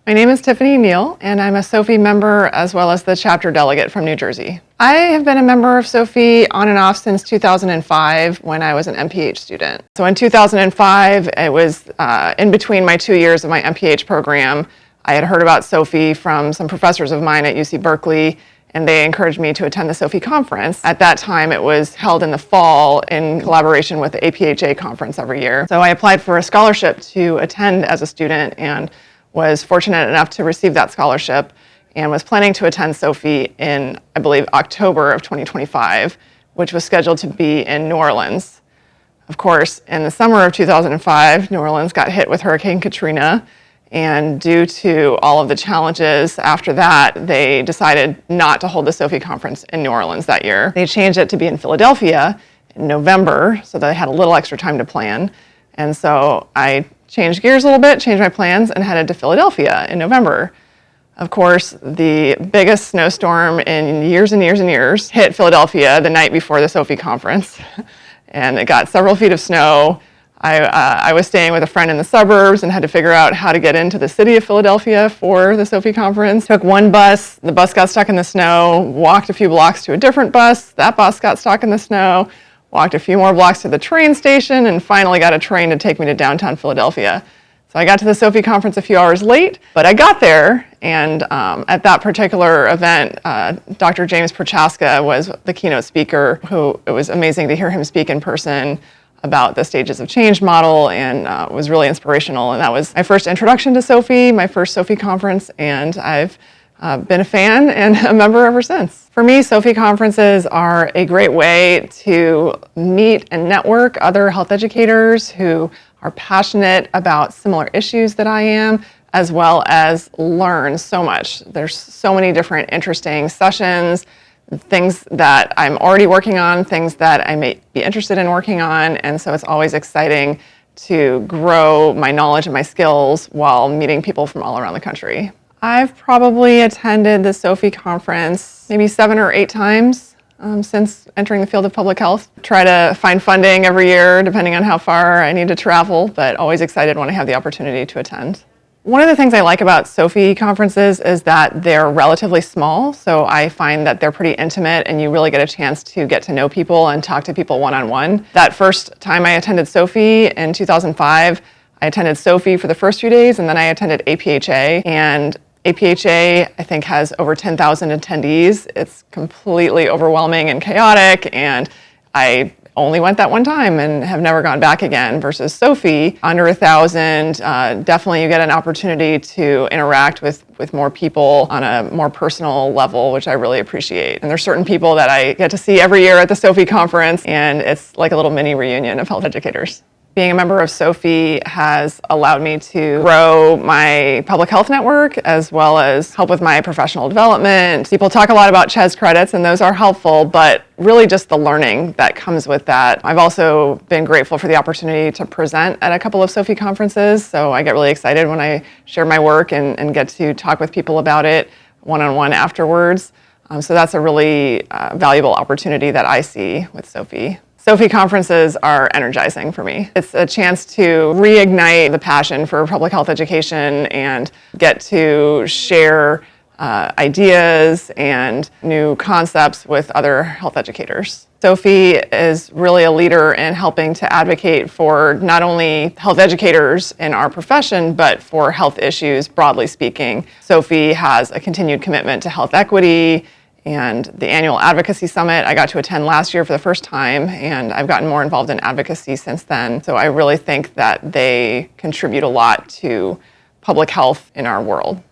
My name is Tiffany Neal, and I'm a SOFI member as well as the chapter delegate from New Jersey. I have been a member of SOFI on and off since 2005 when I was an MPH student. So in 2005, it was in between my 2 years of my MPH program. I had heard about SOFI from some professors of mine at UC Berkeley, and they encouraged me to attend the SOFI conference. At that time, it was held in the fall in collaboration with the APHA conference every year. So I applied for a scholarship to attend as a student and was fortunate enough to receive that scholarship and was planning to attend SOFI in, I believe, October of 2025, which was scheduled to be in New Orleans. Of course, in the summer of 2005, New Orleans got hit with Hurricane Katrina, and due to all of the challenges after that, they decided not to hold the SOFI conference in New Orleans that year. They changed it to be in Philadelphia in November, so they had a little extra time to plan. And so I changed gears a little bit, changed my plans, and headed to Philadelphia in November. Of course, the biggest snowstorm in years and years and years hit Philadelphia the night before the SOFI conference, and it got several feet of snow. I was staying with a friend in the suburbs and had to figure out how to get into the city of Philadelphia for the SOFI conference. Took one bus, the bus got stuck in the snow, walked a few blocks to a different bus, that bus got stuck in the snow, walked a few more blocks to the train station, and finally got a train to take me to downtown Philadelphia. So I got to the SOFI conference a few hours late, but I got there, and at that particular event, Dr. James Prochaska was the keynote speaker, who it was amazing to hear him speak in person about the stages of change model, and was really inspirational. And that was my first introduction to SOFI, my first SOFI conference, and I've been a fan and a member ever since. For me, SOFI conferences are a great way to meet and network other health educators who are passionate about similar issues that I am, as well as learn so much. There's so many different interesting sessions, things that I'm already working on, things that I may be interested in working on, and so it's always exciting to grow my knowledge and my skills while meeting people from all around the country. I've probably attended the SOFI conference maybe 7 or 8 times since entering the field of public health. Try to find funding every year depending on how far I need to travel, but always excited when I have the opportunity to attend. One of the things I like about SOFI conferences is that they're relatively small, so I find that they're pretty intimate and you really get a chance to get to know people and talk to people one-on-one. That first time I attended SOFI in 2005, I attended SOFI for the first few days, and then I attended APHA, and APHA, I think, has over 10,000 attendees. It's completely overwhelming and chaotic, and I only went that one time and have never gone back again, versus SOFI, under 1,000, definitely you get an opportunity to interact with more people on a more personal level, which I really appreciate. And there's certain people that I get to see every year at the SOFI conference, and it's like a little mini reunion of health educators. Being a member of SOFI has allowed me to grow my public health network as well as help with my professional development. People talk a lot about CHES credits, and those are helpful, but really just the learning that comes with that. I've also been grateful for the opportunity to present at a couple of SOFI conferences, so I get really excited when I share my work and get to talk with people about it one-on-one afterwards. So that's a really valuable opportunity that I see with SOFI. SOFI conferences are energizing for me. It's a chance to reignite the passion for public health education and get to share ideas and new concepts with other health educators. SOFI is really a leader in helping to advocate for not only health educators in our profession, but for health issues broadly speaking. SOFI has a continued commitment to health equity, and the annual advocacy summit I got to attend last year for the first time, and I've gotten more involved in advocacy since then. So I really think that they contribute a lot to public health in our world.